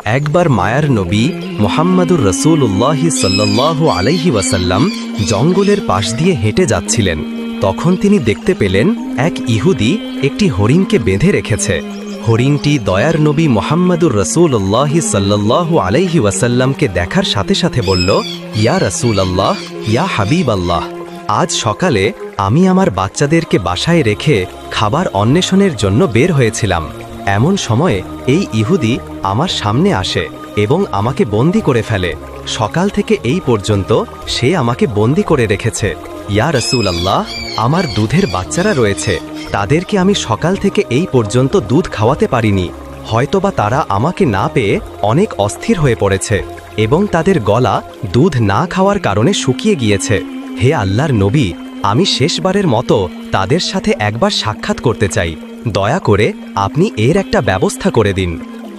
একবার মায়ার নবী মুহাম্মাদুর রাসূলুল্লাহ সাল্লাল্লাহু আলাইহি ওয়াসাল্লাম জঙ্গলের পাশ দিয়ে হেঁটে যাচ্ছিলেন। তখন তিনি দেখতে পেলেন এক ইহুদি একটি হরিণকে বেঁধে রেখেছে। হরিণটি দয়ার নবী মুহাম্মাদুর রাসূলুল্লাহ সাল্লাল্লাহু আলাইহি ওয়াসাল্লামকে দেখার সাথে সাথে বলল, ইয়া রাসূলুল্লাহ, ইয়া হাবিবাল্লাহ, আজ সকালে আমি আমার বাচ্চাদেরকে বাসায় রেখে খাবার অন্বেষণের জন্য বের হয়েছিলাম। এমন সময়ে এই ইহুদি আমার সামনে আসে এবং আমাকে বন্দী করে ফেলে। সকাল থেকে এই পর্যন্ত সে আমাকে বন্দী করে রেখেছে। ইয়া রাসূলুল্লাহ, আমার দুধের বাচ্চারা রয়েছে, তাদেরকে আমি সকাল থেকে এই পর্যন্ত দুধ খাওয়াতে পারিনি। হয়তোবা তারা আমাকে না পেয়ে অনেক অস্থির হয়ে পড়েছে এবং তাদের গলা দুধ না খাওয়ার কারণে শুকিয়ে গিয়েছে। হে আল্লাহর নবী, আমি শেষবারের মতো তাদের সাথে একবার সাক্ষাৎ করতে চাই। দয়া করে আপনি এর একটা ব্যবস্থা করে দিন।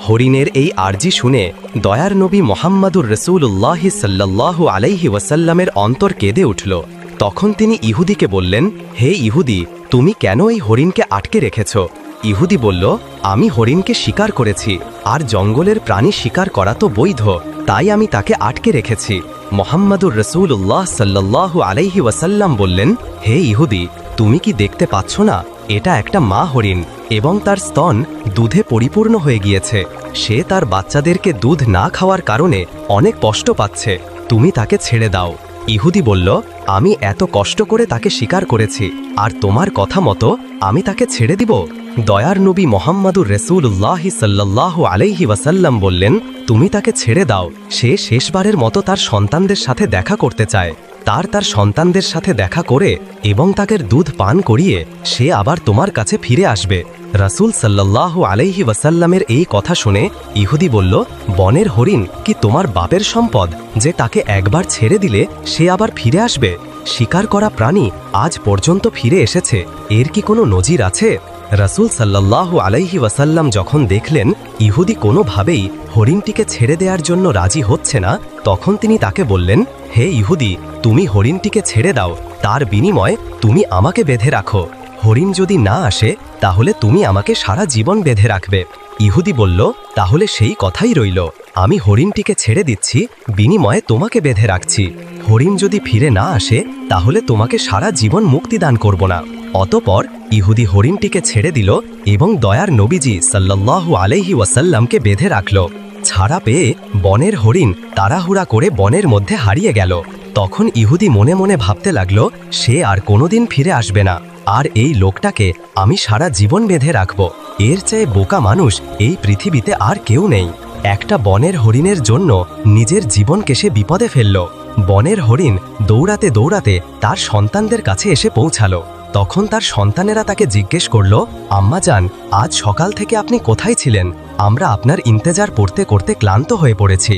হরিণের এই আর্জি শুনে দয়ার নবী মুহাম্মাদুর রাসূলুল্লাহ সাল্লাল্লাহু আলাইহি ওয়াসাল্লামের অন্তর কেঁদে উঠল। তখন তিনি ইহুদিকে বললেন, হে ইহুদি, তুমি কেন এই হরিণকে আটকে রেখেছ? ইহুদি বলল, আমি হরিণকে শিকার করেছি, আর জঙ্গলের প্রাণী শিকার করা তো বৈধ, তাই আমি তাকে আটকে রেখেছি। মুহাম্মাদুর রাসূলুল্লাহ সাল্লাল্লাহু আলাইহি ওয়াসাল্লাম বললেন, হে ইহুদি, তুমি কি দেখতে পাচ্ছ না, এটা একটা মা হরিণ এবং তার স্তন দুধে পরিপূর্ণ হয়ে গিয়েছে। সে তার বাচ্চাদেরকে দুধ না খাওয়ার কারণে অনেক কষ্ট পাচ্ছে, তুমি তাকে ছেড়ে দাও। ইহুদি বলল, আমি এত কষ্ট করে তাকে শিকার করেছি, আর তোমার কথা মতো আমি তাকে ছেড়ে দিব? দয়ার নবী মুহাম্মাদুর রাসূলুল্লাহ সাল্লাল্লাহু আলাইহি ওয়াসাল্লাম বললেন, তুমি তাকে ছেড়ে দাও। সে শেষবারের মতো তার সন্তানদের সাথে দেখা করতে চায়। তার সন্তানদের সাথে দেখা করে এবং তাদের দুধ পান করিয়ে সে আবার তোমার কাছে ফিরে আসবে। রাসূল সাল্লাল্লাহু আলাইহি ওয়াসাল্লামের এই কথা শুনে ইহুদি বলল, বনের হরিণ কি তোমার বাপের সম্পদ যে তাকে একবার ছেড়ে দিলে সে আবার ফিরে আসবে? শিকার করা প্রাণী আজ পর্যন্ত ফিরে এসেছে, এর কি কোনো নজির আছে? রাসূল সাল্লাল্লাহু আলাইহি ওয়াসাল্লাম যখন দেখলেন ইহুদি কোনোভাবেই হরিণটিকে ছেড়ে দেওয়ার জন্য রাজি হচ্ছে না, তখন তিনি তাকে বললেন, হে ইহুদি, তুমি হরিণটিকে ছেড়ে দাও, তার বিনিময়ে তুমি আমাকে বেঁধে রাখো। হরিণ যদি না আসে তাহলে তুমি আমাকে সারা জীবন বেঁধে রাখবে। ইহুদি বলল, তাহলে সেই কথাই রইল, আমি হরিণটিকে ছেড়ে দিচ্ছি, বিনিময়ে তোমাকে বেঁধে রাখছি। হরিণ যদি ফিরে না আসে তাহলে তোমাকে সারা জীবন মুক্তি দান করব না। অতঃপর ইহুদি হরিণটিকে ছেড়ে দিল এবং দয়ার নবীজি সাল্লাল্লাহু আলাইহি ওয়াসাল্লামকে বেঁধে রাখল। ছাড়া পেয়ে বনের হরিণ তাড়াহুড়া করে বনের মধ্যে হারিয়ে গেল। তখন ইহুদি মনে মনে ভাবতে লাগল, সে আর কোনোদিন ফিরে আসবে না, আর এই লোকটাকে আমি সারা জীবন বেঁধে রাখব। এর চেয়ে বোকা মানুষ এই পৃথিবীতে আর কেউ নেই। একটা বনের হরিণের জন্য নিজের জীবনকে সে বিপদে ফেলল। বনের হরিণ দৌড়াতে দৌড়াতে তার সন্তানদের কাছে এসে পৌঁছালো। তখন তার সন্তানেরা তাকে জিজ্ঞেস করল, আম্মাজান, আজ সকাল থেকে আপনি কোথায় ছিলেন? আমরা আপনার ইন্তেজার করতে করতে ক্লান্ত হয়ে পড়েছি।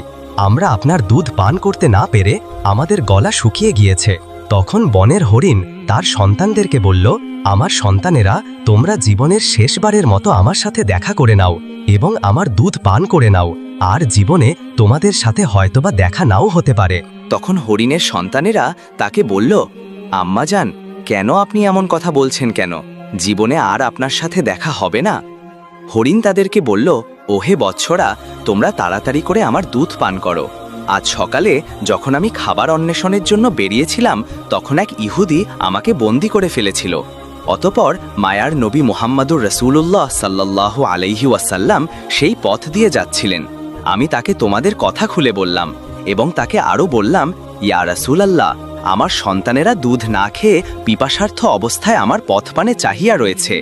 আমরা আপনার দুধ পান করতে না পেরে আমাদের গলা শুকিয়ে গিয়েছে। তখন বনের হরিণ তার সন্তানদেরকে বলল, আমার সন্তানেরা, তোমরা জীবনের শেষবারের মতো আমার সাথে দেখা করে নাও এবং আমার দুধ পান করে নাও, আর জীবনে তোমাদের সাথে হয়তোবা দেখা নাও হতে পারে। তখন হরিণের সন্তানেরা তাকে বলল, আম্মাজান, কেন আপনি এমন কথা বলছেন কেন? জীবনে আর আপনার সাথে দেখা হবে না? হরিণ তাদেরকে বলল, ওহে বৎসরা, তোমরা তাড়াতাড়ি করে আমার দুধ পান করো। আজ সকালে যখন আমি খাবার অন্বেষণের জন্য বেরিয়েছিলাম তখন এক ইহুদি আমাকে বন্দী করে ফেলেছিল। অতঃপর মায়ার নবী মুহাম্মাদুর রাসূলুল্লাহ সাল্লাল্লাহু আলাইহি ওয়াসাল্লাম সেই পথ দিয়ে যাচ্ছিলেন। আমি তাকে তোমাদের কথা খুলে বললাম এবং তাকে আরও বললাম, ইয়া রাসূলুল্লাহ, আমার সন্তানেরা দুধ না খেয়ে পিপাসার্থ অবস্থায় আমার পথপানে চাহিয়া রয়েছে,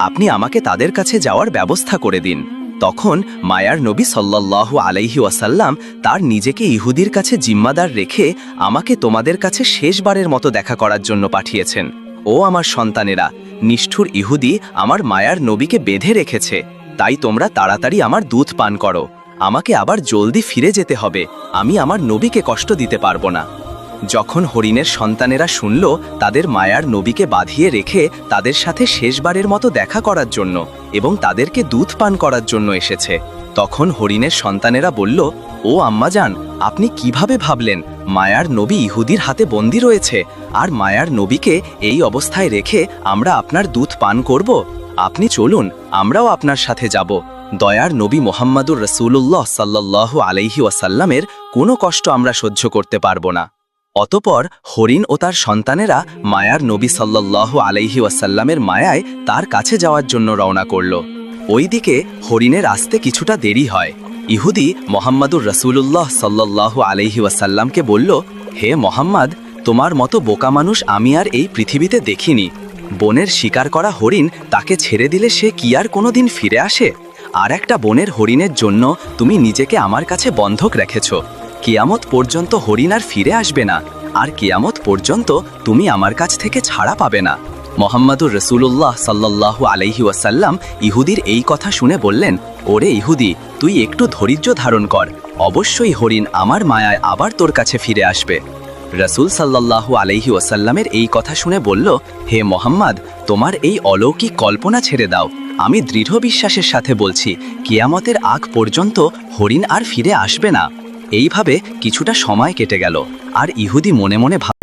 আপনি আমাকে তাদের কাছে যাওয়ার ব্যবস্থা করে দিন। তখন মায়ার নবী সাল্লাল্লাহু আলাইহি ওয়াসাল্লাম তার নিজেকে ইহুদির কাছে জিম্মাদার রেখে আমাকে তোমাদের কাছে শেষবারের মতো দেখা করার জন্য পাঠিয়েছেন। ও আমার সন্তানেরা, নিষ্ঠুর ইহুদি আমার মায়ার নবীকে বেঁধে রেখেছে, তাই তোমরা তাড়াতাড়ি আমার দুধ পান করো। আমাকে আবার জলদি ফিরে যেতে হবে, আমি আমার নবীকে কষ্ট দিতে পারবো না। যখন হরিণের সন্তানেরা শুনল তাদের মায়ার নবীকে বাঁধিয়ে রেখে তাদের সাথে শেষবারের মতো দেখা করার জন্য এবং তাদেরকে দুধ পান করার জন্য এসেছে, তখন হরিণের সন্তানেরা বলল, ও আম্মাজান, আপনি কিভাবে ভাবলেন মায়ার নবী ইহুদির হাতে বন্দী রয়েছে আর মায়ার নবীকে এই অবস্থায় রেখে আমরা আপনার দুধ পান করব? আপনি চলুন, আমরাও আপনার সাথে যাব। দয়ার নবী মোহাম্মদুর রসুল্লাহ সাল্লাল্লাহু আলাইহি ওয়াসাল্লামের কোনো কষ্ট আমরা সহ্য করতে পারব না। অতপর হরিণ ও তার সন্তানেরা মায়ার নবী সাল্লাল্লাহু আলাইহি ওয়াসাল্লামের মায়ায় তার কাছে যাওয়ার জন্য রওনা করল। ওইদিকে হরিণের আসতে কিছুটা দেরি হয়। ইহুদি মোহাম্মদুর রসুল্লাহ সাল্লাল্লাহু আলাইহি ওয়াসাল্লামকে বলল, হে মোহাম্মদ, তোমার মতো বোকা মানুষ আমি আর এই পৃথিবীতে দেখিনি। বনের শিকার করা হরিণ তাকে ছেড়ে দিলে সে কি আর কোনোদিন ফিরে আসে? আর একটা বনের হরিণের জন্য তুমি নিজেকে আমার কাছে বন্ধক রেখেছ। কিয়ামত পর্যন্ত হরিণ আর ফিরে আসবে না, আর কিয়ামত পর্যন্ত তুমি আমার কাছ থেকে ছাড়া পাবে না। মোহাম্মদুর রসুল্লাহ সাল্লাল্লাহু আলাইহি ওয়াসাল্লাম ইহুদির এই কথা শুনে বললেন, ওরে ইহুদি, তুই একটু ধৈর্য ধারণ কর, অবশ্যই হরিণ আমার মায়ায় আবার তোর কাছে ফিরে আসবে। রসুল সাল্লাল্লাহু আলাইহি ওয়াসাল্লামের এই কথা শুনে বলল, হে মোহাম্মদ, তোমার এই অলৌকিক কল্পনা ছেড়ে দাও। আমি দৃঢ় বিশ্বাসের সাথে বলছি, কিয়ামতের আগ পর্যন্ত হরিণ আর ফিরে আসবে না। এইভাবে কিছুটা সময় কেটে গেল, আর ইহুদি মনে মনে ভাব